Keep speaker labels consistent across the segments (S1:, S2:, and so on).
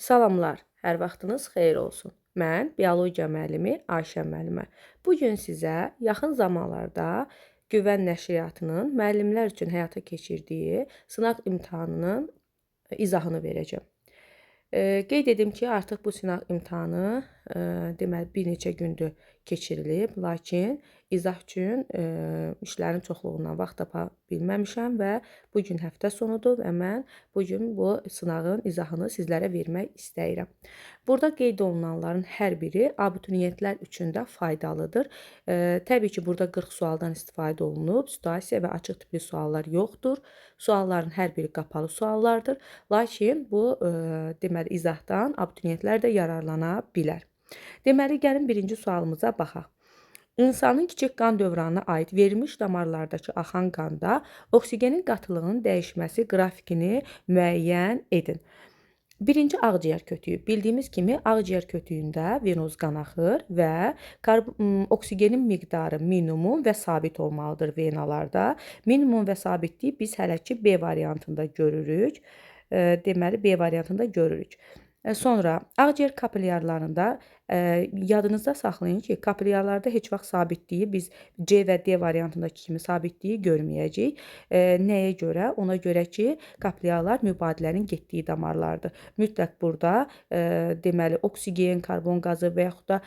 S1: Salamlar, hər vaxtınız xeyir olsun. Mən biologiya müəllimi Ayşə müəllimə. Bu gün sizə yaxın zamanlarda Güvən nəşriyyatının müəllimlər üçün həyata keçirdiyi sınaq imtahanının izahını verəcəm. Qeyd edim ki, artıq bu sınaq imtahanı deməli bir neçə gündür keçirilib, lakin izah üçün işlərin çoxluğundan vaxt tapa bilməmişəm və bu gün həftə sonudur və mən bu gün bu sınağın izahını sizlərə vermək istəyirəm. Burada qeyd olunanların hər biri abituriyentlər üçün də faydalıdır. Təbii ki, burada 40 sualdan istifadə olunub, situasiya və açıq tipli suallar yoxdur. Sualların hər biri qapalı suallardır. Lakin bu deməli izahdan abituriyentlər də yararlana bilər. Deməli, gəlin birinci sualımıza baxaq. İnsanın kiçik qan dövranına aid verilmiş damarlardakı axan qanda oksigenin qatılığının dəyişməsi qrafikini müəyyən edin. Birinci ağciyər kötüyü. Bildiyimiz kimi ağciyər kötüyündə venoz qan axır və oksigenin miqdarı minimum və sabit olmalıdır venalarda. Minimum və sabitliyi biz hələ ki B variantında görürük. Deməli, B variantında görürük. Sonra ağciyər kapilyarlarında yadınızda saxlayın ki, kapilyarlarda heç vaxt sabitliyi biz C və D variantındakı kimi sabitliyi görməyəcəyik. Nəyə görə? Ona görə ki, kapilyarlar mübadilənin getdiyi damarlardır. Mütləq burada deməli oksigen, karbon qazı və yaxud da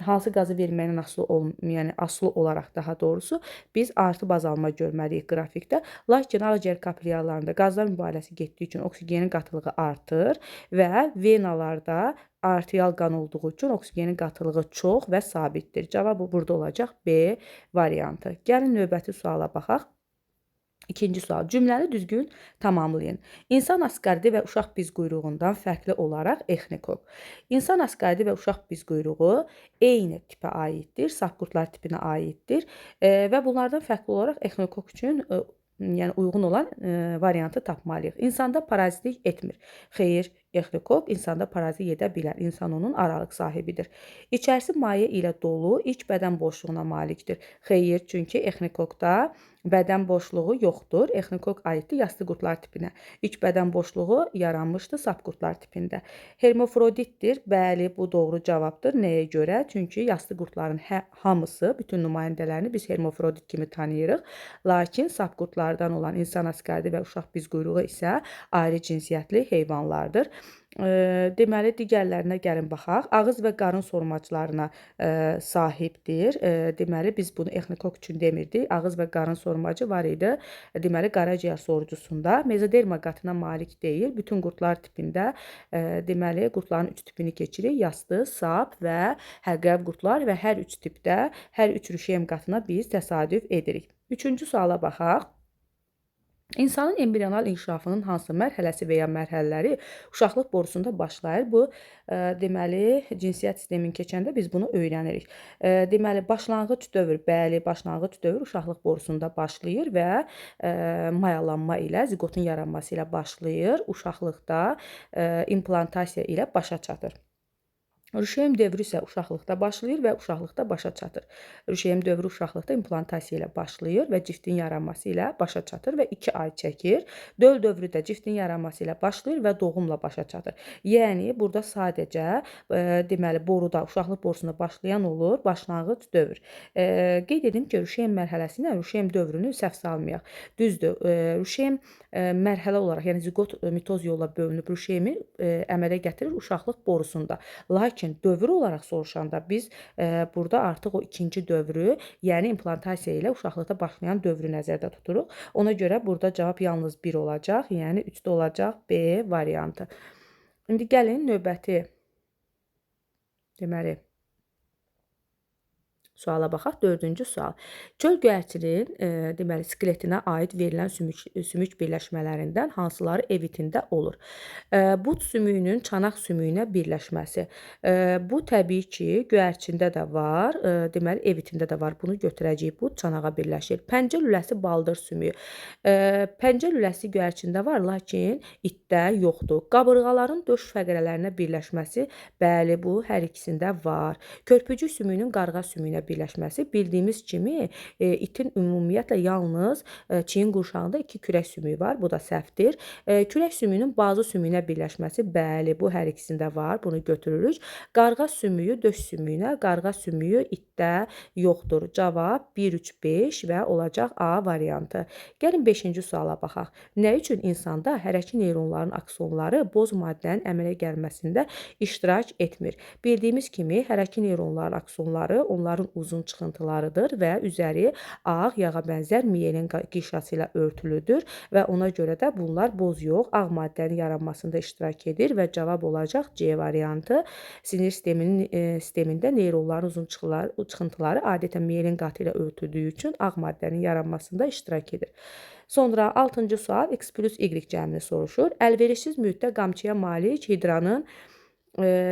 S1: hansı qazı verməkdən asılı olaraq daha doğrusu biz artıb azalma görməliyik qrafikdə. Lakin ağciyər kapilyarlarında qazlar mübadiləsi getdiyi üçün oksigenin qatılığı artır və venalarda arterial qan olduğu üçün oksigenin qatılığı çox və sabitdir. Cavab burada olacaq B variantı. Gəlin növbəti suala baxaq. İkinci sual. Cümləni düzgün tamamlayın. İnsan asqaridi və uşaq biz quyruğundan fərqli olaraq exnikok. İnsan asqaridi və uşaq biz quyruğu eyni tipə aiddir, sapqurtlar tipinə aiddir və bunlardan fərqli olaraq exnikok üçün uyğun olan variantı tapmalıyıq. İnsanda parazitlik etmir. Xeyr, exnikok insanda parazit edə bilər. İnsan onun aralıq sahibidir. İçərisi maye ilə dolu, iç bədən boşluğuna malikdir. Xeyr, çünki exnikokda bədən boşluğu yoxdur. Exnikok aiddir yastı qurtlar tipinə. İç bədən boşluğu yaranmışdır sapqurtlar tipində. Hermafroditdir. Bəli, bu doğru cavabdır. Nəyə görə? Çünki yastı qurtların hamısı, bütün nümayəndələrini biz hermafrodit kimi tanıyırıq. Lakin sapqurtlardan olan insan asqaridi və uşaq biz quyruğu isə ayrı cinsiyyətli heyvanlardır. Deməli, digərlərinə gəlin baxaq. Ağız və qarın sormaclarına sahibdir. Deməli, biz bunu exnikok üçün demirdik. Ağız və qarın sormacı var idi. Deməli, qaraciyər sorucusunda mezoderma qatına malik deyil. Bütün qurtlar tipində deməli, qurtların 3 tipini keçirik. Yastı, sap və həlqəv qurtlar və hər 3 tipdə, hər 3 rüşeym qatına biz təsadüf edirik. Üçüncü suala baxaq. İnsanın embrional inkişafının hansı mərhələsi və ya mərhələləri uşaqlıq borusunda başlayır? Bu, deməli, cinsiyyət sistemin keçəndə biz bunu öyrənirik. Deməli, başlanğıc dövr, bəli, başlanğıc dövr uşaqlıq borusunda başlayır və mayalanma ilə, ziqotun yaranması ilə başlayır. Uşaqlıqda implantasiya ilə başa çatır. Rüşeym dövrü isə uşaqlıqda başlayır və uşaqlıqda başa çatır. Rüşeym dövrü uşaqlıqda implantasiya ilə başlayır və ciftin yaranması ilə başa çatır və 2 ay çəkir. Döl dövrü də ciftin yaranması ilə başlayır və doğumla başa çatır. Yəni, burada sadəcə deməli, boruda, uşaqlıq borusunda başlayan olur, başlanğıc dövr. Qeyd edim ki, rüşeym mərhələsi ilə rüşeym dövrünü səhv salmayaq. Düzdür, rüşeym mərhələ olaraq, yəni ziqot mitoz yolla bölünüb rüşeymi əmələ gətirir uşaqlıq borusunda. Lakin dövr olaraq soruşanda biz burada artıq o ikinci dövrü, yəni implantasiya ilə uşaqlıqda başlayan dövrü nəzərdə tuturuq. Ona görə burada cavab yalnız 1 olacaq, yəni 3-də olacaq B variantı. İndi gəlin növbəti deməli suala baxaq. 4-cü sual. Çöl göyərçinin deməli skeletinə aid verilən sümük birləşmələrindən hansıları evitində olur? But sümüyünün çanaq sümüyünə birləşməsi. Bu təbii ki, göyərçində də var, deməli evitində də var. Bunu götürəcəyik. But çanağa birləşir. Pəncə lüləsi baldır sümüyü. Pəncə lüləsi göyərçində var, lakin itdə yoxdur. Qabırğaların döş fəqrələrinə birləşməsi, bəli, bu hər ikisində var. Körpücük sümüyünün qarğa sümüyünə birləşməsi bildiyimiz kimi itin ümumiyyətlə yalnız çiyin qurşağında 2 kürək sümüyü var. Bu da səhvdir. Kürək sümüyünün bazı sümüyünə birləşməsi, bəli, bu hər ikisində var. Bunu götürürük. Qarğa sümüyü döş sümüyünə, qarğa sümüyü itdə yoxdur. Cavab 1, 3, 5 və olacaq A variantı. Gəlin 5-ci suala baxaq. Nə üçün insanda hərəki neyronların aksonları boz maddənin əmələ gəlməsində iştirak etmir? Bildiyimiz kimi hərəki neyronların aksonları onların uzun çıxıntılarıdır və üzəri ağ yağa bənzər miyelin qişası ilə örtülüdür və ona görə də bunlar boz yox, ağ maddənin yaranmasında iştirak edir və cavab olacaq C variantı. Sinir sistemində neyronların uzun çıxıntıları adətən miyelin qatı ilə örtüldüyü üçün ağ maddənin yaranmasında iştirak edir. Sonra 6-cı sual X plus Y cəmini soruşur. Əlverişsiz mühitdə qamçıya malik hidranın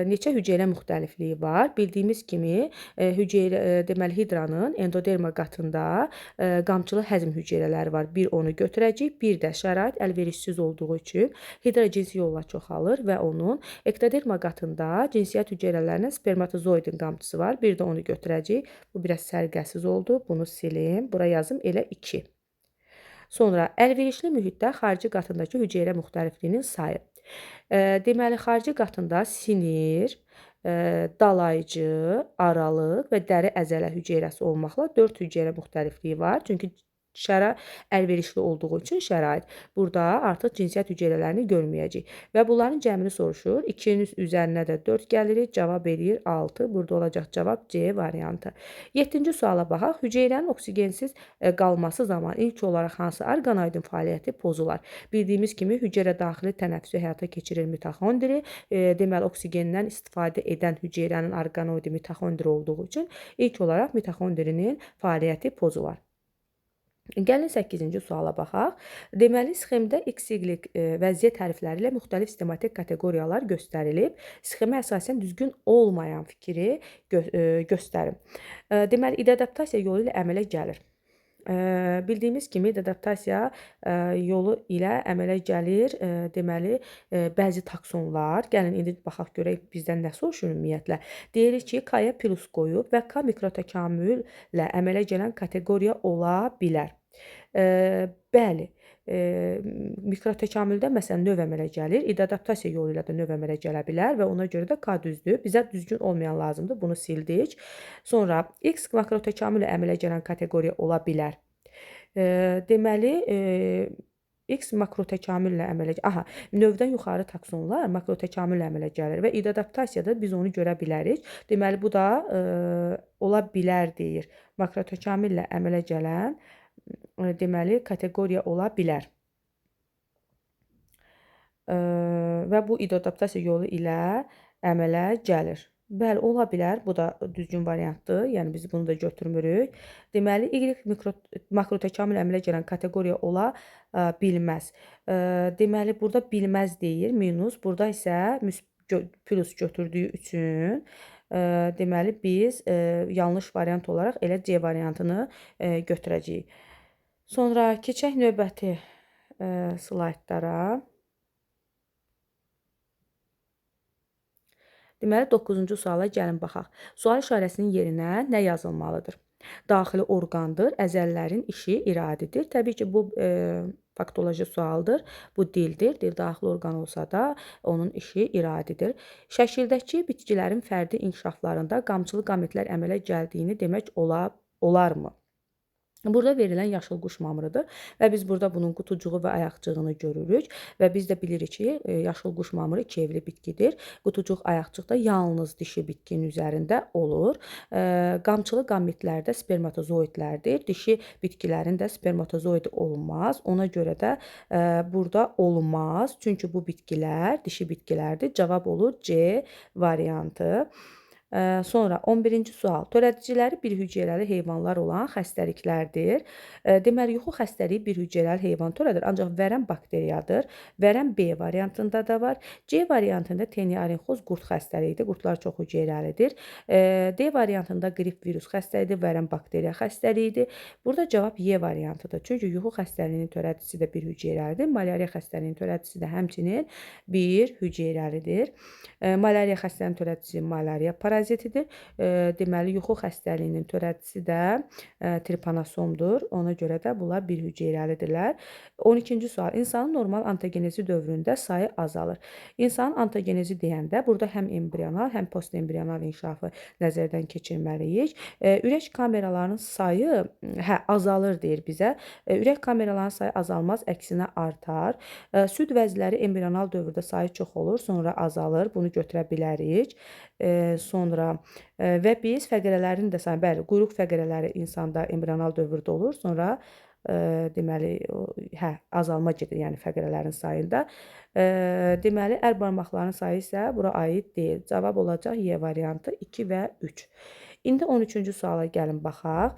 S1: neçə hüceyrə müxtəlifliyi var? Bildiyimiz kimi deməli hidranın endoderma qatında qamçılı həzm hüceyrələri var. Bir onu götürəcəyik, bir də şərait əlverişsiz olduğu üçün hidra cinsi yolla çoxalır və onun ektoderma qatında cinsiyyət hüceyrələrinə spermatozoidin qamçısı var. Bir də onu götürəcəyik. Bu biraz sərgəsiz oldu. Bunu silim. Bura yazım elə 2. Sonra əlverişli mühitdə xarici qatındakı hüceyrə müxtəlifliyinin sayı. Deməli, xarici qatında sinir, dalayıcı, aralıq və dəri əzələ hüceyrəsi olmaqla 4 hüceyrə müxtəlifliyi var. Çünki şəra əlverişli olduğu üçün şərait. Burada artıq cinsiyyət hüceyrələrini görməyəcəyik. Və bunların cəmini soruşur. 2-nin üzərinə də 4 gəlirik. Cavab eləyir 6. Burada olacaq cavab C variantı. 7-ci suala baxaq. Hüceyrənin oksigensiz qalması zaman ilk olaraq hansı orqanoidin fəaliyyəti pozular? Bildiyimiz kimi hüceyrə daxili tənəffüsü həyata keçirir mitoxondri. Deməli, oksigendən istifadə edən hüceyrənin orqanoidi mitoxondri olduğu üçün ilk olaraq mitoxondrinin fəaliyyəti pozular. Gəlin 8-ci suala baxaq. Deməli, sxemdə XY vəziyyət hərfləri ilə müxtəlif sistematik kateqoriyalar göstərilib. Sxemə əsasən düzgün olmayan fikri göstərin. Deməli, adaptasiya yolu ilə əmələ gəlir. Bildiyimiz kimi adaptasiya yolu ilə əmələ gəlir. Deməli, bəzi taksonlar, gəlin indi baxaq görək bizdən nə soruşur ümumiyyətlə. Deyirik ki, K-ya plus qoyub və K mikrotəkamüllə əmələ gələn kateqoriya ola bilər. Bəli, mikrotəkamüldə məsələn növ əmələ gəlir, adaptasiya yolu ilə də növ əmələ gələ bilər və ona görə də K düzdür. Bizə düzgün olmayan lazımdır, bunu sildik. Sonra X makrotəkamüllə əmələ gələn kateqoriya ola bilər. Deməli, X makrotəkamüllə əmələ gəlir. Aha, növdən yuxarı taksonlar makrotəkamüllə əmələ gəlir və adaptasiyada biz onu görə bilərik. Deməli, bu da ola bilər deyir. Makrotəkamüllə əmələ gələn deməli, kateqoriya ola bilər. Və bu adaptasiya yolu ilə əmələ gəlir. Bəli, ola bilər. Bu da düzgün variantdır. Yəni, biz bunu da götürmürük. Deməli, Y makrotəkamül əmələ gələn kateqoriya ola bilməz. Deməli, burada bilməz deyir, minus. Burada isə plus götürdüyü üçün deməli, biz yanlış variant olaraq elə C variantını götürəcəyik. Sonra keçək növbəti slaydlara. Deməli, 9-cu suala gəlin baxaq. Sual işarəsinin yerinə nə yazılmalıdır? Daxili orqandır, əzəllərin işi iradidir. Təbii ki, bu faktoloji sualdır. Bu dildir. Dil daxili orqan olsa da onun işi iradidir. Şəkildəki bitkilərin fərdi inkişaflarında qamçılı qametlər əmələ gəldiyini demək olarmı? Burada verilən yaşıl quş mamırıdır və biz burada bunun qutucuğu və ayaqcığını görürük və biz də bilirik ki, yaşıl quş mamırı iki evli bitkidir. Qutucuq, ayaqcıq da yalnız dişi bitkinin üzərində olur. Qamçılı qametlərdə spermatozoidlərdir. Dişi bitkilərin də spermatozoidi olmaz. Ona görə də burada olmaz. Çünki bu bitkilər dişi bitkilərdir. Cavab olur C variantı. Sonra 11-ci sual. Törədiciləri bir hüceyrəli heyvanlar olan xəstəliklərdir. Deməli, yuxu xəstəliyi bir hüceyrəli heyvan törədir, ancaq vərəm bakteriyadır. Vərəm B variantında da var. C variantında teniarinxoz qurd xəstəliyidir. Qurdlar çox hüceyrəlidir. D variantında qrip virus xəstəliyidir, vərəm bakteriya xəstəliyidir. Burada cavab Y variantıdır. Çünki yuxu xəstəliyinin törədicisi də bir hüceyrəlidir. Malyariya xəstəliyinin törədicisi də həmçinin bir hüceyrəlidir. Malyariya xəstəliyinin törədicisi malyariya parazitidir. parazitidir. Deməli, yuxu xəstəliyinin törədicisi də tripanosomdur. Ona görə də bunlar bir hüceyrəlidirlər. 12-ci sual. İnsanın normal ontogenezi dövründə sayı azalır. İnsanın ontogenezi deyəndə burada həm embrional, həm postembrional inkişafı nəzərdən keçirməliyik. Ürək kameralarının sayı azalır deyir bizə. Ürək kameralarının sayı azalmaz, əksinə artar. Süd vəzləri embrional dövrdə sayı çox olur, sonra azalır. Bunu götürə bilərik. Sonra və biz fəqərələrin də sayı, bəli, quyruq fəqərələri insanda embrional dövrdə olur, sonra deməli azalma gedir, yəni fəqərələrin sayında. Deməli, əl barmaqlarının sayı isə bura aid deyil. Cavab olacaq Y variantı 2 və 3. İndi 13-cü suala gəlin baxaq.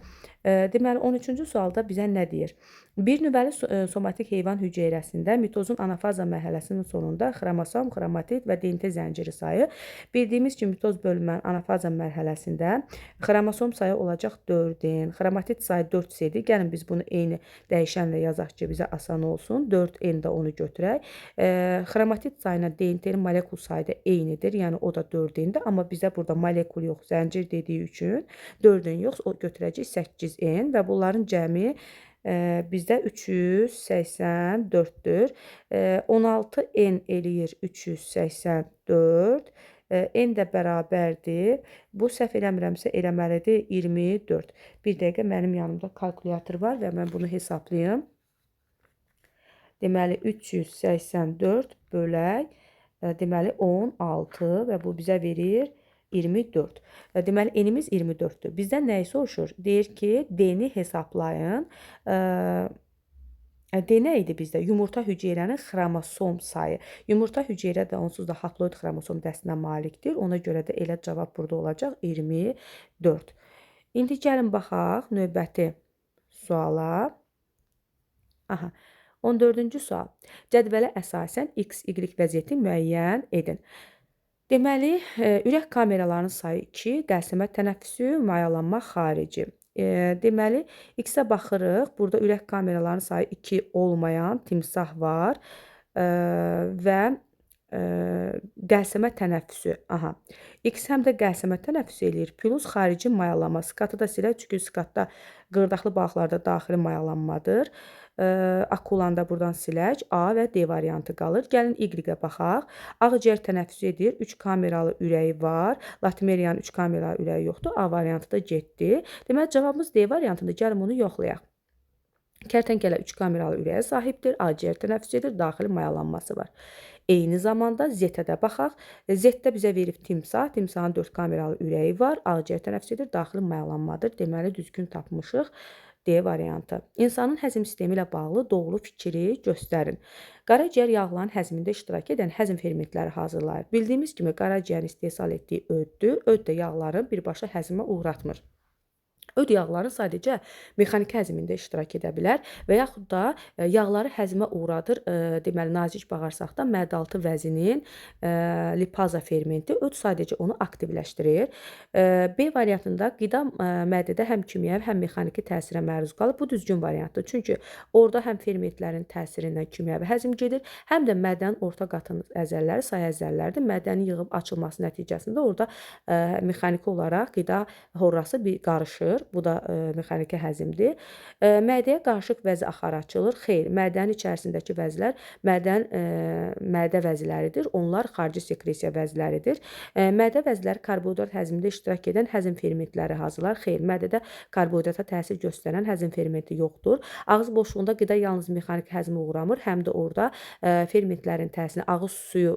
S1: Deməli, 13-cü sualda bizə nə deyir? Bir nüvəli somatik heyvan hüceyrəsində mitozun anafaza mərhələsinin sonunda xromosom, xromatid və DNT zənciri sayı. Bildiyimiz kimi mitoz bölünmənin anafaza mərhələsində xromosom sayı olacaq 4N, xromatid sayı 4C-dir. Gəlin biz bunu eyni dəyişənlə yazaq ki, bizə asan olsun. 4N də onu götürək. Xromatid sayına DNT-nin molekul sayı da eynidir, yəni o da 4N-dir. Amma bizə burada molekul yox, zəncir dediyi üçün 4N yox, o götürəcək 8N və bunların cəmi bizdə 384-dür. 16N eləyir 384. N də bərabərdir. Bu səhv eləmirəmsə eləməlidir 24. Bir dəqiqə mənim yanımda kalkulyator var və mən bunu hesablayım. Deməli 384 bölək deməli 16 və bu bizə verir 24. Deməli enimiz 24-dür. Bizdən nəyi soruşur? Deyir ki, D-ni hesablayın. D nə idi bizdə? Yumurta hüceyrənin xromosom sayı. Yumurta hüceyrə də onsuz da haploid xromosom dəstinə malikdir. Ona görə də elə cavab burada olacaq 24. İndi gəlin baxaq növbəti suala. 14-cü sual. Cədvələ əsasən X, Y vəziyyəti müəyyən edin. Deməli, ürək kameralarının sayı 2, qəlsəmət tənəffüsü, mayalanma xarici. Deməli, X-ə baxırıq. Burada ürək kameralarının sayı 2 olmayan timsah var və qəlsəmət tənəffüsü. X həm də qəlsəmət tənəffüsü eləyir, plus xarici mayalanma. Skatı da silək, çünki skatda qırdaqlı balıqlarda daxili mayalanmadır. Akulanda buradan silək, A və D variantı qalır. Gəlin Y-ə baxaq. Ağciyər tənəffüs edir, 3 kameralı ürəyi var. Latmeriyanın 3 kameralı ürəyi yoxdur, A variantı da getdi. Deməli, cavabımız D variantında, gəlin bunu yoxlayaq. Kərtənkələ 3 kameralı ürəyə sahibdir, ağciyər tənəffüs edir, daxili mayalanması var. Eyni zamanda Z-ə də baxaq. Z-də bizə verib timsah, timsahın 4 kameralı ürəyi var, ağciyər tənəffüs edir, daxili mayalanmadır. Deməli, düzgün tapmışıq. D variantı. İnsanın həzm sistemi ilə bağlı doğru fikri göstərin. Qaraciyər yağların həzmində iştirak edən həzm fermentləri hazırlayır. Bildiyimiz kimi qaraciyərin istehsal etdiyi öddür. Öd də yağların birbaşa həzmə uğratmır. Öd yağları sadəcə mexaniki həzmində iştirak edə bilər və yaxud da yağları həzmə uğradır. Deməli, nazik bağırsaqda məddaltı vəzinin lipaza fermenti öd sadəcə onu aktivləşdirir. B variantında qida mədədə həm kimyəvi, həm mexaniki təsirə məruz qalır. Bu düzgün variantdır. Çünki orada həm fermentlərin təsirindən kimyəvi həzm gedir, həm də mədənin orta qatının əzəlləri, say əzəlləridir. Mədənin yığıb açılması nəticəsində orada mexaniki olaraq qida horrası bir qarışır. Bu da mexaniki həzmdir. Mədəyə qarışıq vəzi axarı açılır. Xeyr, mədənin içərisindəki vəzlər mədə vəzləridir. Onlar xarici sekresiya vəzləridir. Mədə vəzləri karbohidrat həzmində iştirak edən həzm fermentləri hazırlar. Xeyr, mədədə karbohidrata təsir göstərən həzm fermenti yoxdur. Ağız boşluğunda qida yalnız mexaniki həzmə uğramır. Həm də orada fermentlərin təsirini ağız suyu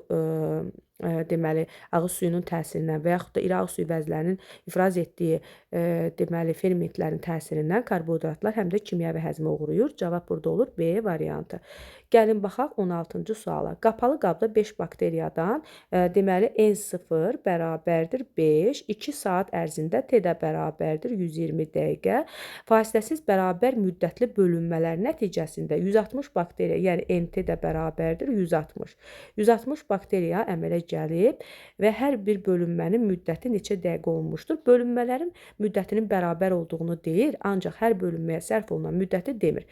S1: deməli, ağız suyunun təsirindən və yaxud da iri ağız suyu vəzlərinin ifraz etdiyi deməli, fermentlərin təsirindən karbohidratlar həm də kimyəvi həzmə uğrayır. Cavab burada olur B variantı. Gəlin baxaq 16-cı suala. Qapalı qabda 5 bakteriyadan deməli N0 bərabərdir 5. 2 saat ərzində T də bərabərdir 120 dəqiqə. Fasiləsiz bərabər müddətli bölünmələr nəticəsində 160 bakteriya, yəni NT də bərabərdir 160. 160 bakteriya əmələ gəlib və hər bir bölünmənin müddəti neçə dəqiqə olmuşdur. Bölünmələrin müddətinin bərabər olduğunu deyir, ancaq hər bölünməyə sərf olunan müddəti demir.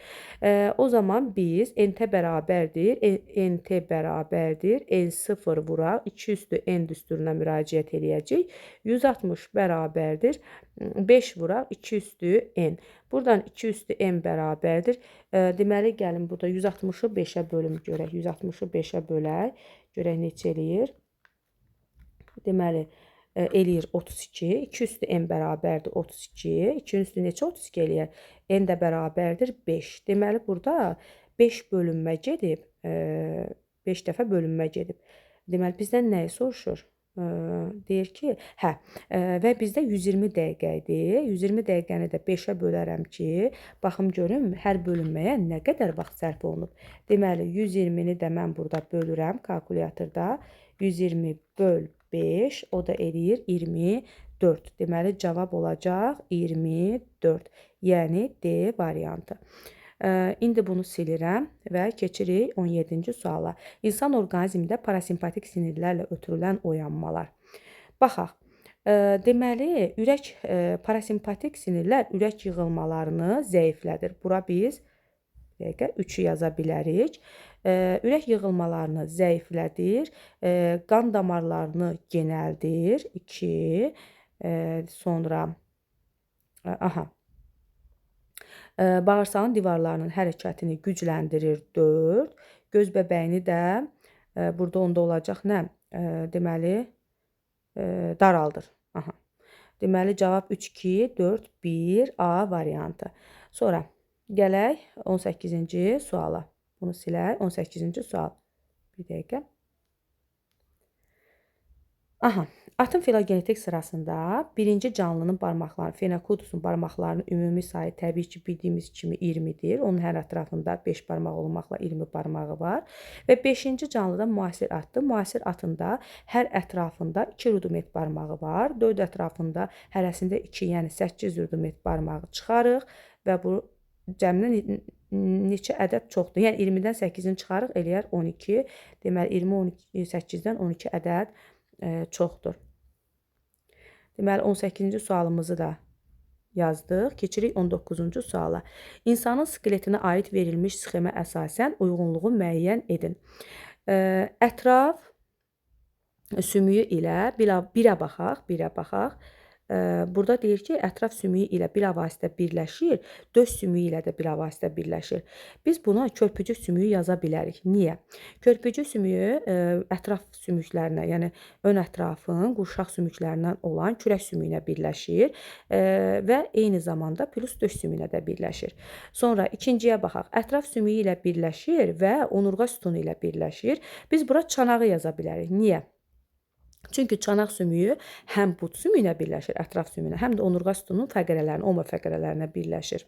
S1: O zaman biz NT bərabərdir, NT bərabərdir, N0 vuraq, 2 üstü N düsturuna müraciət eləyəcək. 160 bərabərdir, 5 vuraq, 2 üstü N. Buradan 2 üstü N bərabərdir. Deməli, gəlin burada 160-ı 5-ə bölüm görək. 160-ı 5-ə bölək. Görək neçə eləyir. Deməli, eləyir 32. 2 üstü N bərabərdir 32. 2-nin üstü neçə 32 eləyər? N də bərabərdir 5. Deməli, burada 5 bölünmə gedib. 5 dəfə bölünmə gedib. Deməli, bizdən nəyi soruşur? Deyir ki, və bizdə 120 dəqiqə idi. 120 dəqiqəni də 5-ə bölərəm ki, baxım görüm hər bölünməyə nə qədər vaxt sərf olunub. Deməli, 120-ni də mən burada bölürəm kalkulyatorda. 120 böl 5, o da eləyir 24. Deməli, cavab olacaq 24. Yəni D variantı. İndi bunu silirəm və keçirik 17-ci suala. İnsan orqanizmində parasimpatik sinirlərlə ötürülən oyanmalar. Baxaq. Deməli, parasimpatik sinirlər ürək yığılmalarını zəiflədir. Bura biz 3-ü yaza bilərik. Ürək yığılmalarını zəiflədir. Qan damarlarını genəldir. 2. Sonra bağırsağın divarlarının hərəkətini gücləndirir 4. Göz bəbəyini də burada onda olacaq nə? Deməli, daraldır. Deməli, cavab 3, 2, 4, 1, A variantı. Sonra gələk 18-ci suala. Bunu silək. 18-ci sual. Bir dəqiqə. Atın filogenetik sırasında birinci canlının barmaqları, Phenacodus'un barmaqlarının ümumi sayı təbii ki, bildiyimiz kimi 20-dir. Onun hər ətrafında 5 barmaq olmaqla 20 barmağı var. Və 5-ci canlıda müasir atdır. Müasir atında hər ətrafında 2 rudimet barmağı var. 4 ətrafında hərəsində 2, yəni 8 rudimet barmağı çıxarıq və bu cəmlə neçə ədəd çoxdur. Yəni 20-dən 8-ini çıxarıq, eləyər 12. Deməli, 8-dən 12 ədəd çoxdur. Deməli, 18-ci sualımızı da yazdıq. Keçirik 19-cu suala. İnsanın skeletinə aid verilmiş sxemə əsasən uyğunluğu müəyyən edin. Ətraf sümüyü ilə birə baxaq. Burada deyir ki, ətraf sümüyü ilə bilavasitə birləşir, döş sümüyü ilə də bilavasitə birləşir. Biz buna körpücük sümüyü yaza bilərik. Niyə? Körpücük sümüyü ətraf sümüklərinə, yəni ön ətrafın qurşaq sümüklərindən olan kürək sümüyünə birləşir və eyni zamanda plus döş sümüyünə də birləşir. Sonra ikinciyə baxaq. Ətraf sümüyü ilə birləşir və onurğa sütunu ilə birləşir. Biz bura çanağı yaza bilərik. Niyə? Çünki çanaq sümüyü həm bud sümüyünə birləşir, ətraf sümüyünə, həm də onurğa sütununun fəqərələrinə, omur fəqərələrinə birləşir.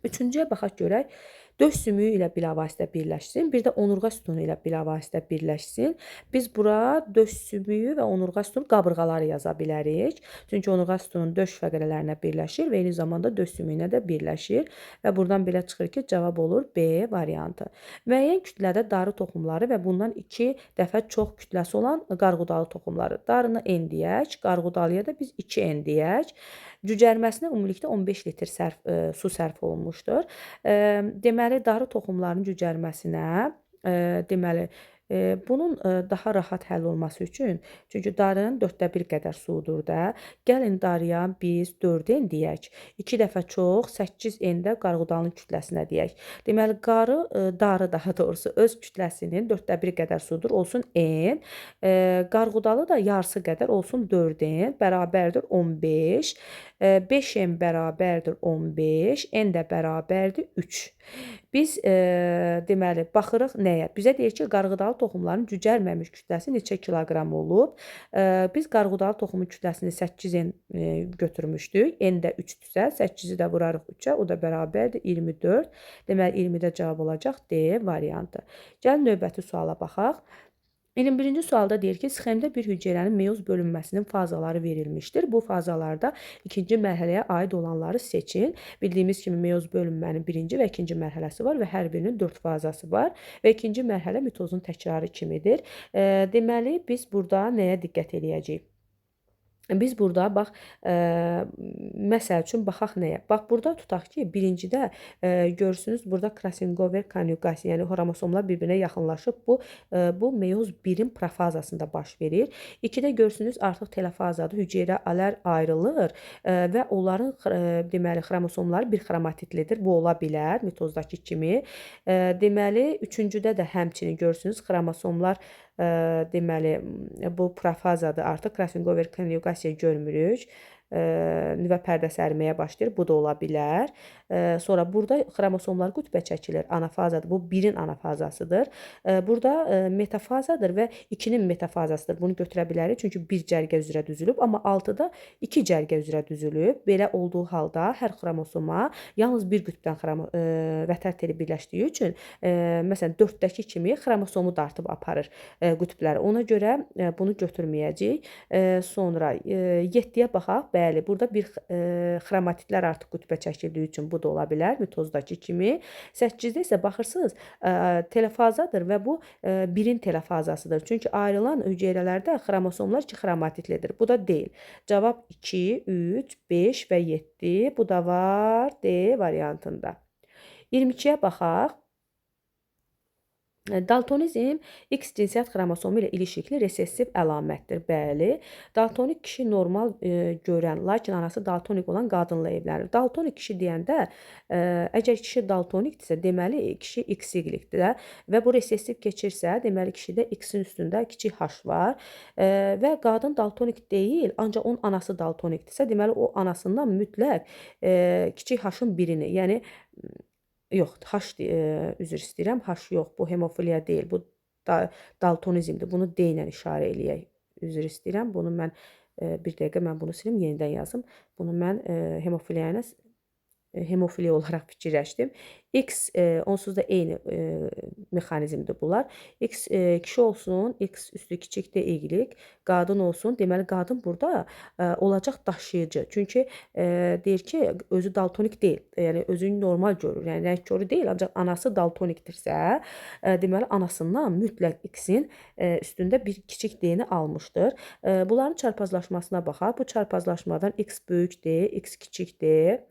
S1: Üçüncüyə baxaq görək. Döş sümüyü ilə bilavasitə birləşsin, bir də onurğa sütunu ilə bilavasitə birləşsin. Biz bura döş sümüyü və onurğa sütunu qabırğaları yaza bilərik. Çünki onurğa sütunun döş fəqərələrinə birləşir və eyni zamanda döş sümüyünə də birləşir. Və buradan belə çıxır ki, cavab olur B variantı. Müəyyən kütlədə darı toxumları və bundan 2 dəfə çox kütləsi olan qarğudalı toxumları. Darını N deyək, qarğudalıya da biz 2N deyək. Cücərməsinə ümumilikdə 15 litr su sərf olunmuşdur. Deməli, darı toxumlarının cücərməsinə, bunun daha rahat həll olması üçün, çünki darının 1/4 qədər sudur da, gəlin darıya biz 4N deyək. 2 dəfə çox 8N də qarğudalının kütləsinə deyək. Deməli, darı daha doğrusu öz kütləsinin 1/4 qədər sudur, olsun N. Qarğudalı da yarısı qədər olsun 4N, bərabərdir 15. 5N bərabərdir 15, N də bərabərdir 3. Biz deməli baxırıq nəyə? Bizə deyir ki, qarğıdalı toxumların cücərməmiş kütləsi neçə kiloqram olub? Biz qarğıdalı toxumun kütləsini 8N götürmüşdük. N də 3-dürsə, 8-i də vurarıq 3-ə, o da bərabərdir 24. Deməli 20-də cavab olacaq D variantı. Gəlin növbəti suala baxaq. 21-ci sualda deyir ki, sxemdə bir hüceyrənin meyoz bölünməsinin fazaları verilmişdir. Bu fazalarda ikinci mərhələyə aid olanları seçin. Bildiyimiz kimi meyoz bölünmənin birinci və ikinci mərhələsi var və hər birinin 4 fazası var və ikinci mərhələ mitozun təkrarı kimidir. Deməli, biz burada nəyə diqqət eləyəcəyik? Biz burada bax, məsəl üçün baxaq nəyə? Bax, burada tutaq ki, birincidə görürsünüz, burada Krasnover konjugasiya, yəni xromosomlar bir-birinə yaxınlaşıb, bu meyoz 1-in profazasında baş verir. 2-də görürsünüz, artıq telofazadır, hüceyrələr ayrılır və onların deməli, xromosomları bir xromatitlidir. Bu ola bilər, mitozdakı kimi. Deməli, 3-cüdə də həmçinin görürsünüz, xromosomlar deməli, bu profazadır. Artıq Krasnover konjugasiya görmürük. Nüvə pərdəsi əriməyə başlayır. Bu da ola bilər. Sonra burada xromosomlar qütbə çəkilir. Anafazadır. Bu 1-in anafazasıdır. Burada metafazadır və 2-nin metafazasıdır. Bunu götürə bilərik. Çünki 1 cərgə üzrə düzülüb. Amma 6-da 2 cərgə üzrə düzülüb. Belə olduğu halda hər xromosoma yalnız bir qütbdən vətər teli birləşdiyi üçün, məsələn, 4-dəki kimi xromosomu dartıb aparır qütbləri. Ona görə bunu götürməyəcəyik. Sonra 7-yə baxaq. Bəli, burada bir xromatitlər artıq qütbə çəkildiyi üçün bu da ola bilər, mitozdakı kimi. 8-də isə baxırsınız, telofazadır və bu 1-in telofazasıdır. Çünki ayrılan hüceyrələrdə xromosomlar 2 xromatitlidir. Bu da deyil. Cavab 2, 3, 5 və 7. Bu da var D variantında. 22-yə baxaq. Daltonizm X cinsiyyət xromosomu ilə ilişikli resessiv əlamətdir. Bəli, daltonik kişi normal görən, lakin anası daltonik olan qadınla evlənir. Daltonik kişi deyəndə, əgər kişi daltonikdirsə, deməli kişi X-likdir və bu resessiv keçirsə, deməli kişidə X-in üstündə kiçik H var və qadın daltonik deyil, ancaq onun anası daltonikdirsə, deməli o anasından mütləq kiçik H-ın birini, yəni yox, üzr istəyirəm, H yox, bu hemofiliya deyil, bu daltonizmdir. Bunu D ilə işarə eləyək. Üzr istəyirəm, bunu mən bir dəqiqə mən bunu silim, yenidən yazım. Bunu mən hemofiliya olaraq fikirləşdim. X onsuz da eyni mexanizmdir bunlar. X kişi olsun, X üstü kiçik D iqlik, qadın olsun. Deməli, qadın burada olacaq daşıyıcı. Çünki deyir ki, özü daltonik deyil. Yəni, özünü normal görür. Yəni, rəng körü deyil, ancaq anası daltonikdirsə, deməli, anasından mütləq X-in üstündə bir kiçik D-ni almışdır. Bunların çarpazlaşmasına baxaq. Bu çarpazlaşmadan X böyük D, X kiçik D,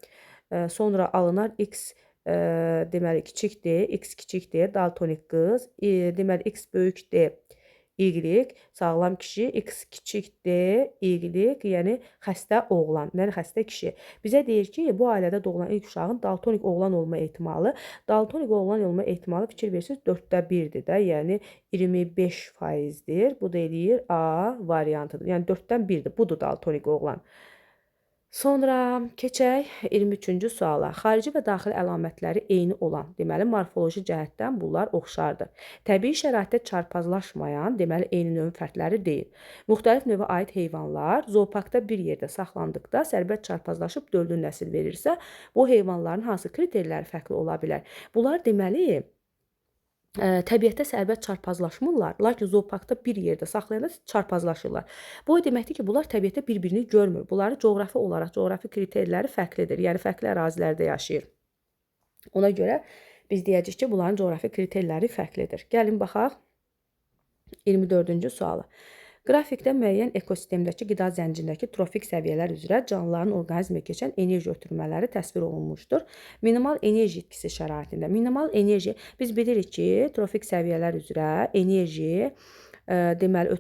S1: sonra alınar X deməli kiçik D, X kiçik D, daltonik qız, deməli X böyük D, Y, sağlam kişi, X kiçik D, Y, yəni xəstə oğlan, yəni xəstə kişi. Bizə deyir ki, bu ailədə doğulan ilk uşağın daltonik oğlan olma ehtimalı, daltonik oğlan olma ehtimalı fikir verirsiniz 4-də 1-dir də, yəni 25%-dir. Bu da eləyir A variantıdır. Yəni 4-dən 1-dir. Budur daltonik oğlan. Sonra keçək 23-cü suala. Xarici və daxili əlamətləri eyni olan, deməli, morfoloji cəhətdən bunlar oxşardır. Təbii şəraitdə çarpazlaşmayan, deməli, eyni növün fərqləri deyil. Müxtəlif növə aid heyvanlar zooparkda bir yerdə saxlandıqda sərbəst çarpazlaşıb dördün nəsil verirsə, bu heyvanların hansı kriterləri fərqli ola bilər? Bunlar deməli, təbiətdə sərbəst çarpazlaşmırlar, lakin zooparkda bir yerdə saxlayanda çarpazlaşırlar. Bu deməkdir ki, bunlar təbiətdə bir-birini görmür. Bunların coğrafi olaraq, coğrafi kriterləri fərqlidir. Yəni, fərqli ərazilərdə yaşayır. Ona görə biz deyəcəyik ki, bunların coğrafi kriterləri fərqlidir. Gəlin baxaq 24-cü suala. Qrafikdə müəyyən ekosistemdəki qida zəncirindəki trofik səviyyələr üzrə canlıların orqanizmə keçən enerji ötürmələri təsvir olunmuşdur. Minimal enerji itkisi şəraitində. Minimal enerji, biz bilirik ki, trofik səviyyələr üzrə enerji deməli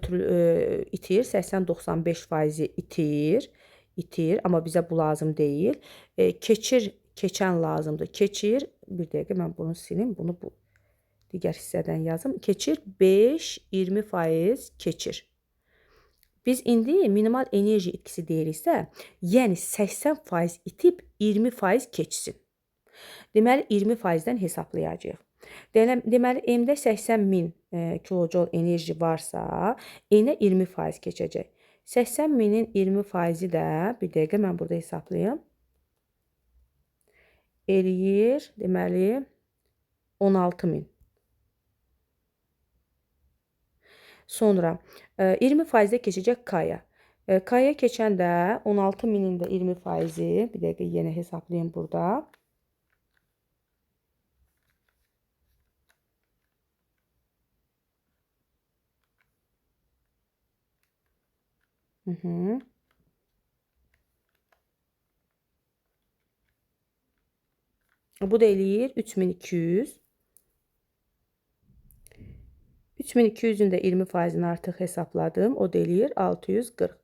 S1: itir, 80-95% itir, amma bizə bu lazım deyil. Keçən lazımdır. Keçir, bir dəqiqə mən bunu silim, bunu bu digər hissədən yazım. Keçir 5-20% keçir. Biz indi minimal enerji itkisi deyiriksə, yəni 80% itib 20% keçsin. Deməli, 20%-dən hesablayacağıq. Deməli, M-də 80.000 kilojol enerji varsa, N-ə 20% keçəcək. 80.000-in 20%-i də, bir dəqiqə mən burada hesablayayım, eləyir, deməli, 16.000. Sonra 20%-də keçəcək K-ya. K-ya keçəndə 16.000-in də 20%-i, bir dəqiqə yenə hesablayayım burada. Bu da eləyir 3200. 3200-ün də 20%-ni artıq hesabladım. O da eləyir 640.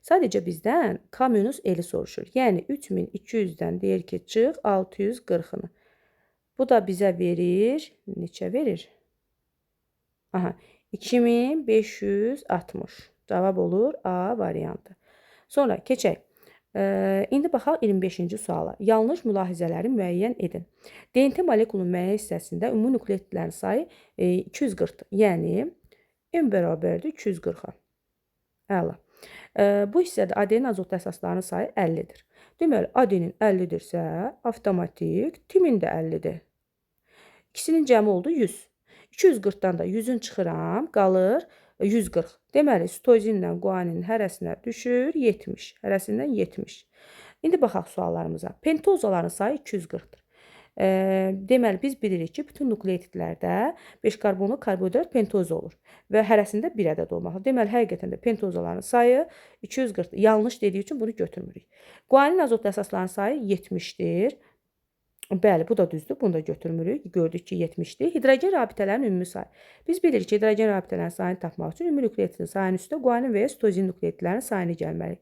S1: Sadəcə bizdən K minus L-i soruşur. Yəni 3200-dən deyir ki, çıx 640-ını. Bu da bizə verir, neçə verir? Aha, 2560. Cavab olur A variantı. Sonra keçək. İndi baxaq 25-ci suala. Yanlış mülahizələri müəyyən edin. DNT molekulunun müəyyən hissəsində ümumi nukleotidlərin sayı 240-dır. Yəni, M bərabərdir 240-a. Əla. Bu hissədə adenin azot əsaslarının sayı 50-dir. Deməli, adenin 50-dirsə, avtomatik timin də 50-dir. İkisinin cəmi oldu 100. 240-dan da 100-ün çıxıram, qalır 140. Deməli, sitozinlə guanin hərəsinə düşür 70. Hərəsindən 70. İndi baxaq suallarımıza. Pentozaların sayı 240-dır. Deməli, biz bilirik ki, bütün nukleotidlərdə 5 karbonlu karbohidrat pentoz olur və hərəsində bir ədəd olmalıdır. Deməli, həqiqətən də pentozaların sayı 240. Yanlış dediyi üçün bunu götürmürük. Guanin azot əsaslarının sayı 70-dir. Bəli, bu da düzdür. Bunu da götürmürük. Gördük ki, 70-dir. Hidrogen rabitələrin ümumi sayı. Biz bilirik ki, hidrogen rabitələrin sayını tapmaq üçün ümumi nukleotidin sayının üstə guanin və ya sitozin nukleotidlərin sayını gəlməliyik.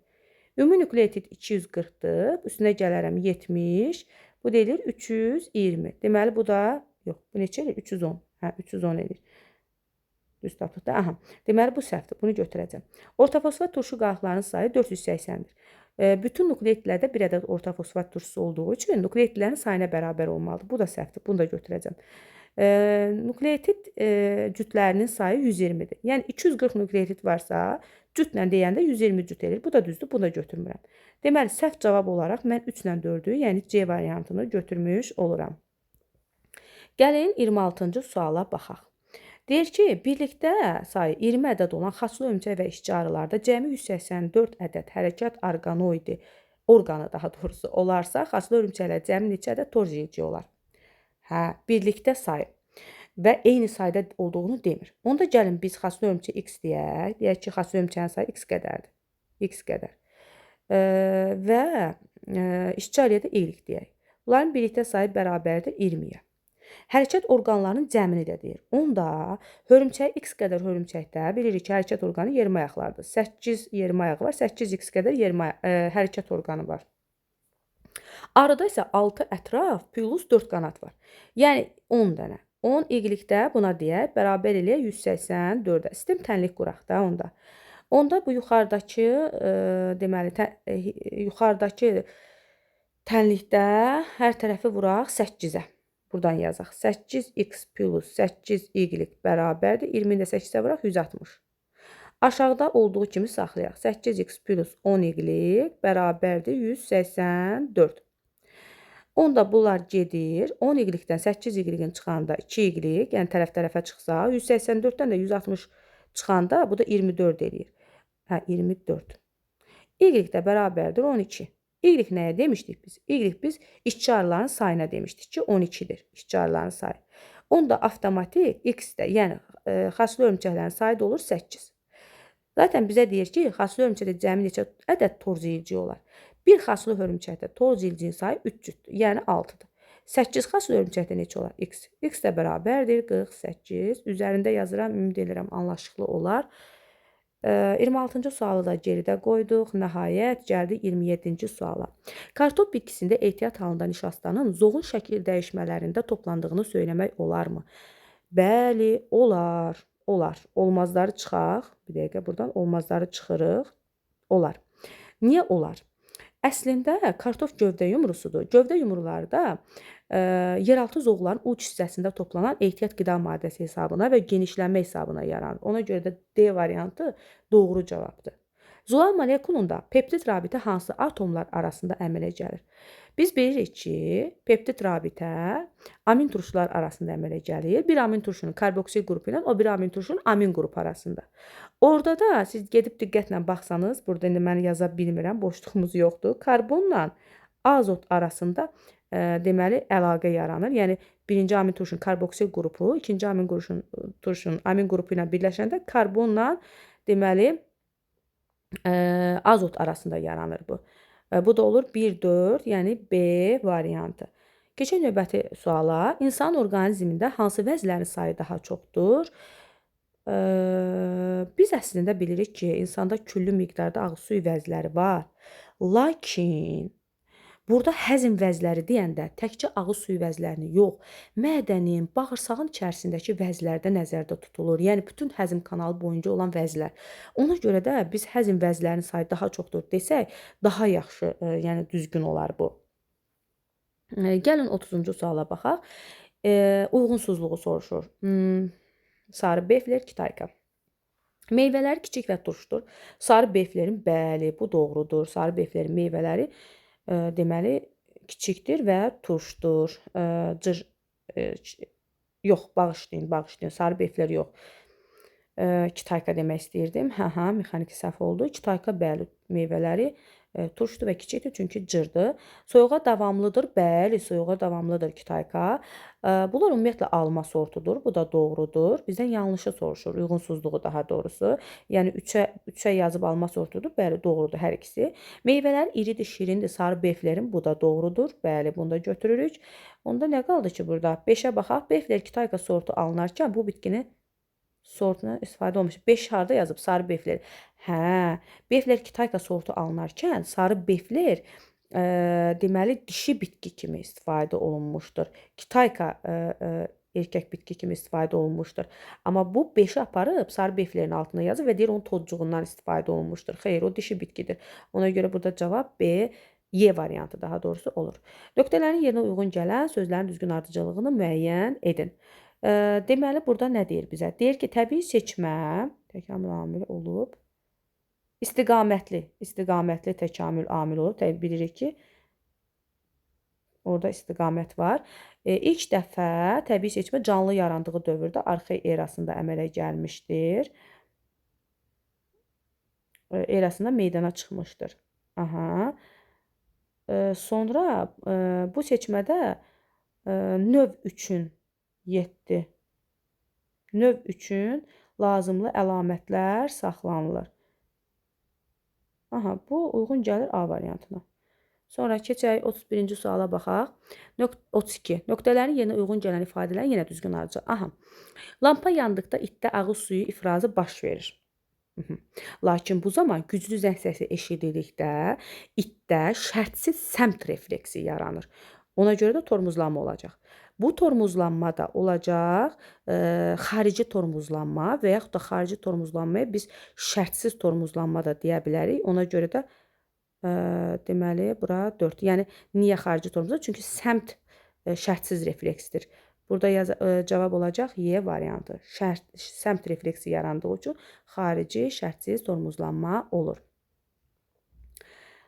S1: Ümumi nukleotid 240-dır. Üstünə gələrəm 70. Bu deyilir 320. Deməli, bu da, yox, bu neçə edir? 310. Hə, 310 edir. Düz tapdıq da. Aha. Deməli, bu səhvdir. Bunu götürəcəm. Orta fosfat turşu qalıqlarının sayı 480-dir. Bütün nukleotidlərdə bir ədəd orta fosfat turşusu olduğu üçün nukleotidlərin sayına bərabər olmalıdır. Bu da səhvdir. Bunu da götürəcəm. Nukleotid cütlərinin sayı 120-dir. Yəni 240 nukleotid varsa, cütlə deyəndə 120 cüt edir. Bu da düzdür. Bunu da götürmürəm. Deməli, səhv cavab olaraq mən 3 ilə 4-ü, yəni C variantını götürmüş oluram. Gəlin 26-cı suala baxaq. Deyir ki, birlikdə sayı 20 ədəd olan xaçlı örümcək və işçi arılarda cəmi 184 ədəd hərəkət orqanı daha doğrusu olarsa, xaçlı örümcəklər cəmi neçə ədəd torz yeyəcək olar? Hə, birlikdə sayı və eyni sayda olduğunu demir. Onda gəlin biz xaçlı örümcək X deyək. Deyək ki, xaçlı örümcəyin sayı X qədərdir. X qədər. Və işçi arıya da Y deyək. Bunların birlikdə sayı bərabərdir 20-yə. Hərəkət orqanlarının cəmini də deyir. Onda hörümçək X qədər hörümçəkdə bilirik ki, hərəkət orqanı yermə ayaqlardır. 8 yermə ayağı var, 8X qədər hərəkət orqanı var. Arıda isə 6 ətraf plus 4 qanat var. Yəni 10 dənə. 10 iqlikdə buna deyək, bərabər elə 184-ə. Sistem tənlik quraq da onda. Onda bu yuxarıdakı, deməli, yuxarıdakı tənlikdə hər tərəfi vuraq 8-ə. Buradan yazaq. 8x plus 8y bərabərdir. 20-ni də 8-ə vuraq 160. Aşağıda olduğu kimi saxlayaq. 8x plus 10y bərabərdir 184. Onda bunlar gedir. 10y-dən 8y-in çıxanda 2y, yəni tərəf-tərəfə çıxsa, 184-dən də 160 çıxanda bu da 24 eləyir. Hə, 24. Y də bərabərdir 12. Y nəyə demişdik biz? Y biz işçi arıların sayına demişdik ki, 12-dir işçi arıların sayı. Onda avtomatik X də, yəni xaçlı örümçəklərin sayı da olur 8. Zaten bizə deyir ki, xaçlı örümçəkdə cəmi neçə ədəd torz yeyəcək olar? Bir xaçlı örümçəkdə torz yeyəcəyin sayı 3 cütdür, yəni 6-dır. 8 xaçlı örümçəkdə neçə olar? X. X də bərabərdir 48. Üzərində yazıram, ümid edirəm anlaşıqlı olar. 26-cı sualı da geridə qoyduq. Nəhayət, gəldi 27-ci suala. Kartof bitkisində ehtiyat halında nişastanın zoğun şəkil dəyişmələrində toplandığını söyləmək olarmı? Bəli, olar. Olar. Olmazları çıxaq. Bir dəqiqə buradan olmazları çıxırıq. Olar. Niyə olar? Əslində kartof gövdə yumrusudur. Gövdə yumrularda yeraltı zoğların uc hissəsində toplanan ehtiyat qida maddəsi hesabına və genişlənmə hesabına yaranır. Ona görə də D variantı doğru cavabdır. Zolal molekulunda peptid rabitə hansı atomlar arasında əmələ gəlir? Biz bilirik ki, peptid rabitə amin turşular arasında əmələ gəlir. Bir amin turşunun karboksil qrupu ilə o bir amin turşunun amin qrupu arasında. Orada da siz gedib diqqətlə baxsanız, burada indi mən yaza bilmirəm, boşluğumuz yoxdur. Karbonla azot arasında deməli əlaqə yaranır. Yəni birinci amin turşunun karboksil qrupu, ikinci amin turşunun amin qrupu ilə birləşəndə karbonla deməli azot arasında yaranır bu. Bu da olur 1-4, yəni B variantı. Keçək növbəti suala. İnsan orqanizmində hansı vəzlərin sayı daha çoxdur? Biz əslində bilirik ki, insanda küllü miqdarda ağ suyu vəzləri var. Lakin burada həzm vəzləri deyəndə təkcə ağız suyu vəzlərini yox, mədənin, bağırsağın içərisindəki vəzlər də nəzərdə tutulur. Yəni bütün həzm kanalı boyunca olan vəzlər. Ona görə də biz həzm vəzlərinin sayı daha çoxdur desək, daha yaxşı, yəni düzgün olar bu. Gəlin 30-cu suala baxaq. Uyğunsuzluğu soruşur. Sarı befler, kitayka. Meyvələri kiçik və turşdur. Sarı beflerin, bəli, bu doğrudur. Sarı beflerin meyvələri deməli kiçikdir və turşdur. Yox, bağışlayın. Sarı befler yox. Kitayka demək istəyirdim. Mexaniki səhv oldu. Kitayka bəli, meyvələri turşdur və kiçikdir çünki cırdır. Soyuğa davamlıdır. Bəli, soyuğa davamlıdır kitayka. Bunlar ümumiyyətlə alma sortudur. Bu da doğrudur. Bizdən yanlışı soruşur. Uyğunsuzluğu daha doğrusu. Yəni 3-ə yazıb alma sortudur. Bəli, doğrudur hər ikisi. Meyvələr iridir, şirindir. Sarı beflerin bu da doğrudur. Bəli, bunu da götürürük. Onda nə qaldı ki burada? 5-ə baxaq. Befler kitayka sortu alınarkən bu bitkinin sortuna istifadə olmuş. 5 harda yazıb sarı befler. Befler kitayka sortu alınarkən sarı befler deməli dişi bitki kimi istifadə olunmuşdur. Kitayka erkək bitki kimi istifadə olunmuşdur. Amma bu 5-i aparıb sarı beflerin altına yazıb və deyir onun tozcuğundan istifadə olunmuşdur. Xeyr, o dişi bitkidir. Ona görə burada cavab B, Y variantı daha doğrusu olur. Nöqtələrin yerinə uyğun gələn sözlərin düzgün ardıcıllığını müəyyən edin. Deməli, burada nə deyir bizə? Deyir ki, təbii seçmə təkamül amili olub. İstiqamətli təkamül amili olub. Təbii bilirik ki, orada istiqamət var. İlk dəfə təbii seçmə canlı yarandığı dövrdə arxey erasında əmələ gəlmişdir. Erasında meydana çıxmışdır. Sonra bu seçmədə növ üçün 7. Növ üçün lazımlı əlamətlər saxlanılır. Bu uyğun gəlir A variantına. Sonra keçək 31-ci suala baxaq. 32. Nöqtələrin yerinə uyğun gələn ifadələrin yenə düzgün ardıcıllığı. Lampa yandıqda itdə ağız suyu ifrazı baş verir. Lakin bu zaman güclü zəng səsi eşidildikdə itdə şərtsiz səmt refleksi yaranır. Ona görə də tormozlanma olacaq. Bu tormozlanma da olacaq xarici tormozlanma və yaxud da xarici tormozlanmaya biz şərtsiz tormozlanma da deyə bilərik. Ona görə də deməli bura 4. Yəni niyə xarici tormozlanma? Çünki səmt şərtsiz refleksdir. Burada cavab olacaq Y variantı. Səmt refleksi yarandığı üçün xarici şərtsiz tormozlanma olur.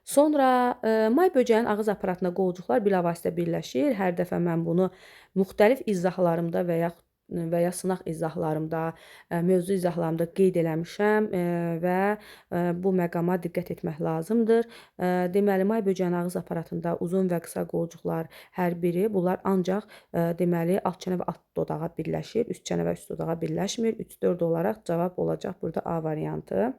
S1: Sonra may böcəyinin ağız aparatına qolcuqlar bilavasitə birləşir. Hər dəfə mən bunu müxtəlif izahlarımda və ya sınaq izahlarımda, mövzu izahlarımda qeyd eləmişəm və bu məqama diqqət etmək lazımdır. Deməli, may böcəyinin ağız aparatında uzun və qısa qolcuqlar hər biri, bunlar ancaq deməli alt çənə və alt dodağa birləşir, üst çənə və üst dodağa birləşmir. 3-4 olaraq cavab olacaq burada A variantı.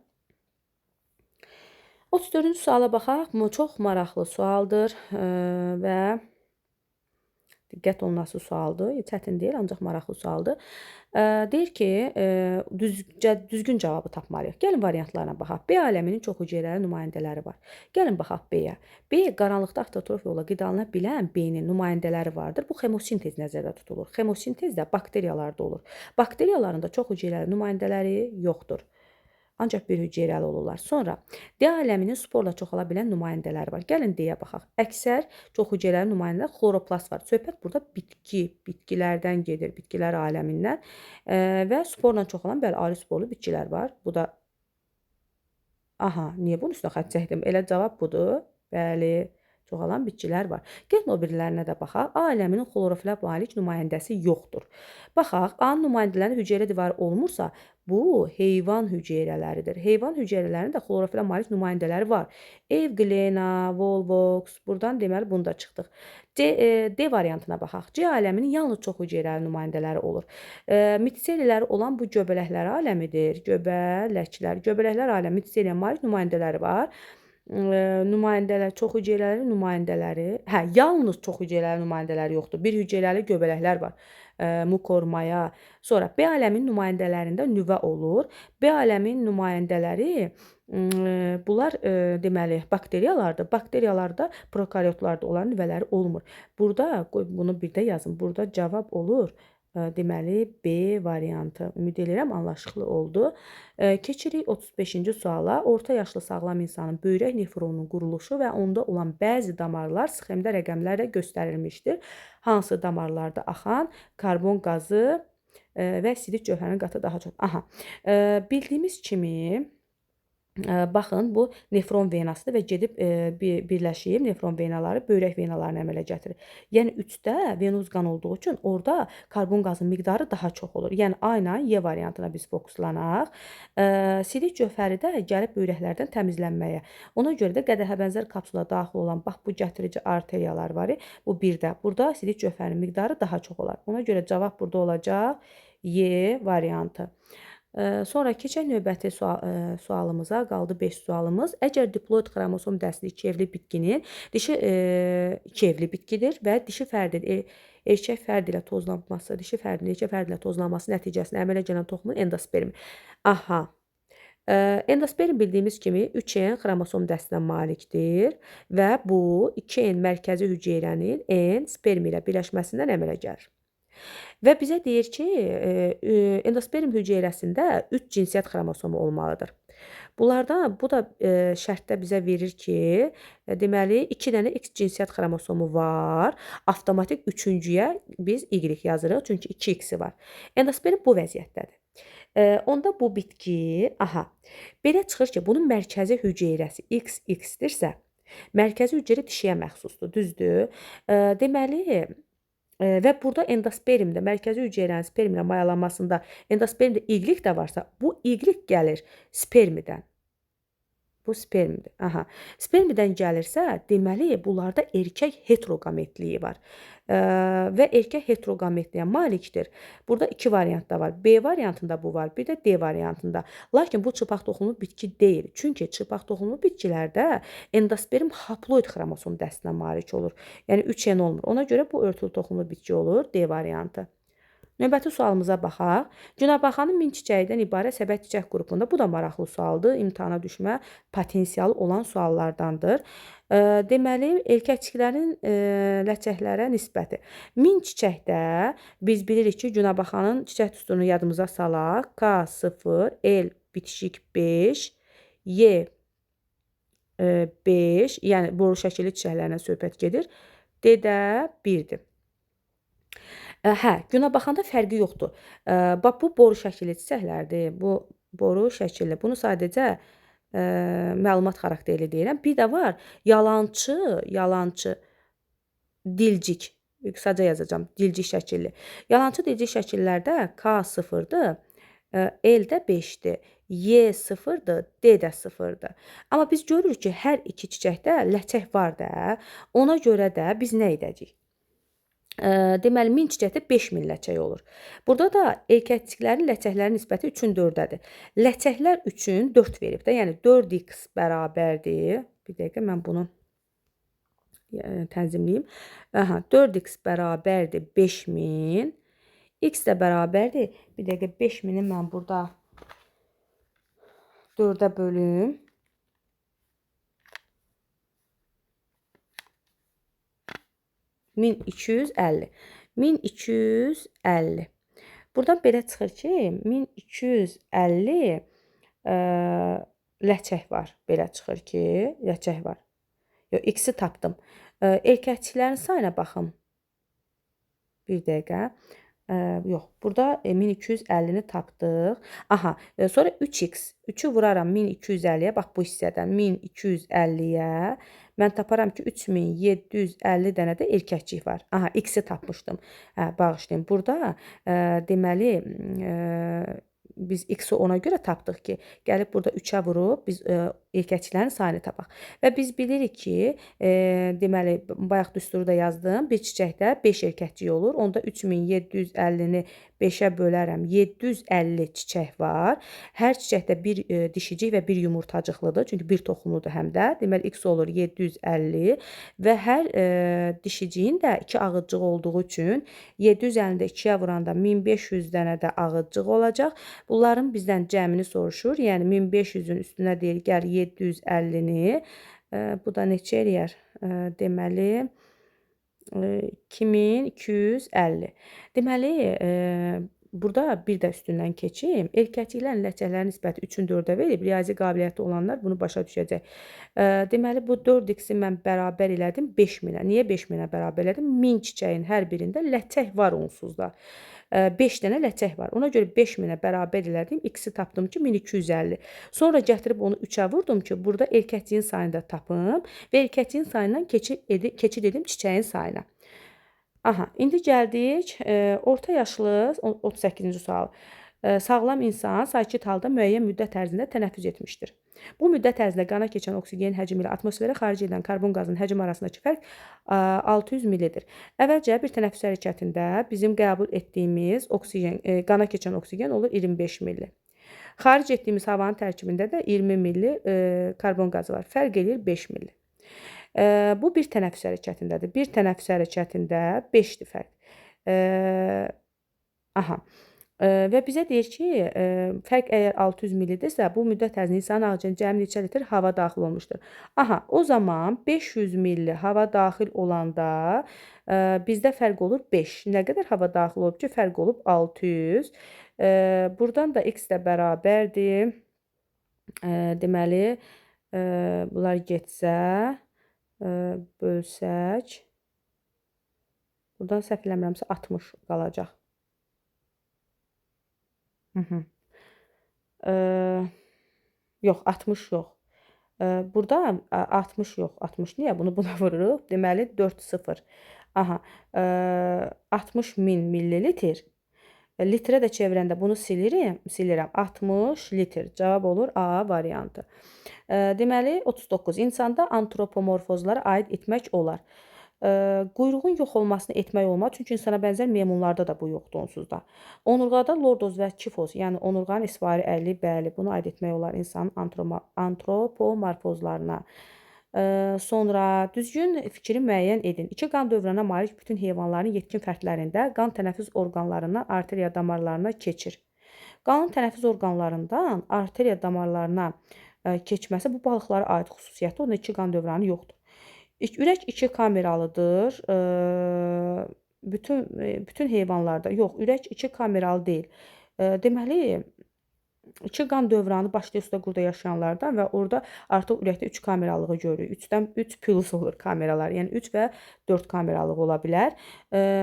S1: 34-cü suala baxaq. Bu çox maraqlı sualdır və diqqət olunası sualdır. Çətin deyil, ancaq maraqlı sualdır. Deyir ki, düzgün cavabı tapmalıyıq. Gəlin variantlarına baxaq. B aləminin çox hüceyrəli nümayəndələri var. Gəlin baxaq B-yə. B qaranlıqda avtotrof yolla qidalana bilən B-nin nümayəndələri vardır. Bu xemosintez nəzərdə tutulur. Xemosintez də bakteriyalarda olur. Bakteriyaların da çox hüceyrəli nümayəndələri yoxdur. Ancaq bir hüceyrəli olurlar. Sonra D aləminin sporla çoxala bilən nümayəndələri var. Gəlin D-yə baxaq. Əksər çox hüceyrəli nümayəndələr xloroplast var. Söhbət burada bitkilərdən gedir, bitkilər aləmindən və sporla çoxalan bəli ali sporlu bitkilər var. Bu da niyə bunun üstünə xətt çəkdim? Elə cavab budur. Bəli, Çoxalan bitkilər var. Gəlin o birilərinə də baxaq. A aləminin xlorofilə malik nümayəndəsi yoxdur. Baxaq, A-nın nümayəndələrində hüceyrə divarı olmursa, bu heyvan hüceyrələridir. Heyvan hüceyrələrinin də xlorofilə malik nümayəndələri var. Evglena, Volvox, buradan deməli bunda çıxdıq. D variantına baxaq. C aləminin yalnız çox hüceyrəli nümayəndələri olur. Mitseliləri olan bu göbələklər aləmidir. Göbələklər aləmi mitseliyə malik nümayəndələri var. Nümayəndələr, çox hüceyrəli nümayəndələri, yalnız çox hüceyrəli nümayəndələri yoxdur. Bir hüceyrəli göbələklər var. Mukormaya. Sonra B aləminin nümayəndələrində nüvə olur. B aləminin nümayəndələri bunlar deməli bakteriyalardır. Bakteriyalarda, prokaryotlarda olan nüvələri olmur. Burada bunu bir də yazın. Burada cavab olur deməli B variantı. Ümid edirəm anlaşıqlı oldu. Keçirik 35-ci suala. Orta yaşlı sağlam insanın böyrək nefronunun quruluşu və onda olan bəzi damarlar sxemdə rəqəmlərlə göstərilmişdir. Hansı damarlarda axan karbon qazı və silik cövhərinin qatı daha çox. Bildiyimiz kimi baxın, bu nefron venasıdır və gedib birləşib nefron venaları böyrək venalarını əmələ gətirir. Yəni 3-də venöz qan olduğu üçün orada karbon qazının miqdarı daha çox olur. Yəni A ilə Y variantına biz fokuslanaq. Silik cövhəri də gəlib böyrəklərdən təmizlənməyə. Ona görə də qədəhə bənzər kapsula daxil olan bax bu gətirici arteriyalar var. Bu 1-də. Burada silik cövhərinin miqdarı daha çox olar. Ona görə cavab burada olacaq Y variantı. Sonra keçək növbəti sualımıza, qaldı 5 sualımız. Əgər diploid xromosom dəsti 2 evli bitkinin, dişi 2 evli bitkidir və dişi fərdin erkək fərd ilə tozlanması, dişi fərdin erkək fərd ilə tozlanması nəticəsində əmələ gələn toxumun endospermi. Endosperm bildiyimiz kimi 3N xromosom dəstinə malikdir və bu 2N mərkəzi hüceyrənin N sperm ilə birləşməsindən əmələ gəlir. Və bizə deyir ki, endosperm hüceyrəsində 3 cinsiyyət xromosomu olmalıdır. Bunlardan bu da şərtdə bizə verir ki, deməli 2 dənə X cinsiyyət xromosomu var. Avtomatik 3-cüyə biz Y yazırıq, çünki 2X-i var. Endosperm bu vəziyyətdədir. Onda bu bitki, belə çıxır ki, bunun mərkəzi hüceyrəsi XX-dirsə, mərkəzi hüceyrə dişiyə məxsusdur, düzdür? Deməli, və burada endospermdə, mərkəzi hüceyrənin sperm ilə mayalanmasında endospermdə Y də varsa, bu Y gəlir spermidən. Bu spermdir. Spermidən gəlirsə, deməli, bunlarda erkək heterogametliyi var. Və erkək heterogametliyə malikdir. Burada 2 variant da var. B variantında bu var, bir də D variantında. Lakin bu çırpaq toxumlu bitki deyil. Çünki çırpaq toxumlu bitkilərdə endosperm haploid xromosom dəstinə malik olur. Yəni 3N olmur. Ona görə bu örtülü toxumlu bitki olur. D variantı. Növbəti sualımıza baxaq. Günəbaxanın min çiçəyidən ibarət səbət çiçək qrupunda, bu da maraqlı sualdır, imtahana düşmə potensialı olan suallardandır. Deməli, erkəkçiklərin ləçəklərə nisbəti. Min çiçəkdə biz bilirik ki, Günəbaxanın çiçək düsturunu yadımıza salaq. K0, L bitişik 5, Y 5, yəni boru şəkilli çiçəklərinə söhbət gedir. D də 1-dir. Günəbaxanda fərqi yoxdur. Bax, bu boru şəkilli çiçəklərdir. Bu boru şəkilli. Bunu sadəcə məlumat xarakterli deyirəm. Bir də var, yalançı, dilcik. Qısaca yazacağam, dilcik şəkilli. Yalançı dilcik şəkillərdə K0-dır, L də 5-dir, Y 0-dır, D də 0-dır. Amma biz görürük ki, hər iki çiçəkdə ləçək var da, ona görə də biz nə edəcəyik? Deməli, 1000 çiçəkdə 5000 ləçək olur. Burada da erkəkçiklərin ləçəklərin nisbəti 3-ün 4-dədir. Ləçəklər üçün 4 verib də, yəni 4x bərabərdir. Bir dəqiqə, mən bunu tənzimləyim. 4x bərabərdir 5000. X də bərabərdir. Bir dəqiqə, 5000-i mən burada 4-ə bölüm. $1250. 1250. Buradan belə çıxır ki, 1250 ləçək var. Belə çıxır ki, ləçək var. Yox, X-i tapdım. Erkəkçiklərin sayına baxın. Bir dəqiqə. Yox, burada 1250-ni tapdıq. Aha, sonra 3x. 3-ü vuraram 1250-yə, bax bu hissədən 1250-yə. Mən taparam ki, 3750 dənə də erkəkcik var. Aha, x-i tapmışdım. Hə, bağışlayın. Burada deməli biz x-i ona görə tapdıq ki, gəlib burada 3-ə vurub biz erkəkçilərin sayını tapaq. Və biz bilirik ki, deməli bayaq düsturda yazdım. Bir çiçəkdə 5 erkəkcik olur. Onda 3750-ni 5-ə bölərəm. 750 çiçək var. Hər çiçəkdə bir dişicik və bir yumurtacıqlıdır. Çünki bir toxumludur həm də. Deməli x olur 750 və hər dişiciyin də 2 ağızcığı olduğu üçün 750-də 2-yə vuranda 1500 dənə də ağızcıq olacaq. Bunların bizdən cəmini soruşur. Yəni 1500-ün üstünə deyir, gəl 750-ni. Bu da neçə eləyər? Deməli 2250. Deməli burada bir də üstündən keçim. Erkəkliklərin ləçəklərin nisbəti 3-ün 4-ə verib. Riyazi qabiliyyəti olanlar bunu başa düşəcək. Deməli bu 4x-i mən bərabər elədim 5000-ə. Niyə 5000-ə bərabər elədim? 1000 çiçəyin hər birində ləçək var onsuz da. 5 dənə ləçək var. Ona görə 5000-ə bərabər elədim. X-i tapdım ki, 1250. Sonra gətirib onu 3-ə vurdum ki, burada erkəkciyin sayını da tapım və erkəkciyin sayından keçid edim çiçəyin sayına. Aha, indi gəldik orta yaşlı 38-ci sual. Sağlam insan sakit halda müəyyən müddət ərzində tənəffüs etmişdir. Bu müddət ərzində qana keçən oksigen həcmi ilə atmosferə xaric edilən karbon qazının həcmi arasındakı fərq 600 millidir. Əvvəlcə bir tənəffüs hərəkətində bizim qəbul etdiyimiz oksigen, qana keçən oksigen olur 25 milli. Xaric etdiyimiz havanın tərkibində də 20 milli karbon qazı var. Fərq edir 5 milli. Bu bir tənəffüs hərəkətindədir. Bir tənəffüs hərəkətində 5-dir fərq. Aha. Və bizə deyir ki, fərq əgər 600 millidirsə, bu müddət ərzində insanın ağciyərinə cəmi neçə litr hava daxil olmuşdur. Aha, o zaman 500 milli hava daxil olanda bizdə fərq olur 5. Nə qədər hava daxil olub ki, fərq olub 600. Buradan da x də bərabərdir. Deməli, bunlar getsə, bölsək, buradan səhv eləmirəmsə 60 qalacaq. Yox, 60 yox. Burada 60 yox, 60 niyə? Bunu buna vururuq. Deməli 4-0. Aha, 60.000 millilitr. Litrə də çevirəndə bunu silirəm. 60 litr. Cavab olur A variantı. Deməli 39. İnsanda antropomorfozlara aid etmək olar. Quyruğun yox olmasını etmək olmaz. Çünki insana bənzər meymunlarda da bu yoxdur onsuz da. Onurğada lordoz və kifoz, yəni onurğanın isvari əyri, bəli, bunu aid etmək olar insanın antropomorfozlarına. Sonra düzgün fikri müəyyən edin. İki qan dövrəninə malik bütün heyvanların yetkin fərdlərində qan tənəffüs orqanlarından arteriya damarlarına keçir. Qanın tənəffüs orqanlarından arteriya damarlarına keçməsi bu balıqlara aid xüsusiyyətdir. Onda iki qan dövrəni yoxdur. Ürək 2 kameralıdır. Bütün heyvanlarda, yox, ürək 2 kameralı deyil. Deməli, 2 qan dövranı başlayır suda yaşayanlardan və orada artıq ürəkdə 3 kameralığı görürük. 3-dən 3 plus olur kameralar. Yəni 3 və 4 kameralıq ola bilər.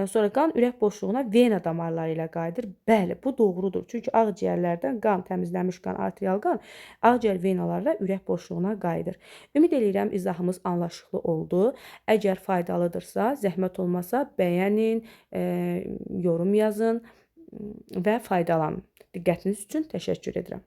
S1: Sonra qan ürək boşluğuna vena damarları ilə qayıdır. Bəli, bu doğrudur. Çünki ağciyərlərdən qan, təmizlənmiş qan, arterial qan ağciyər venalarla ürək boşluğuna qayıdır. Ümid edirəm izahımız anlaşılır oldu. Əgər faydalıdırsa, zəhmət olmasa bəyənin, yorum yazın və faydalanın. Diqqətiniz üçün təşəkkür edirəm.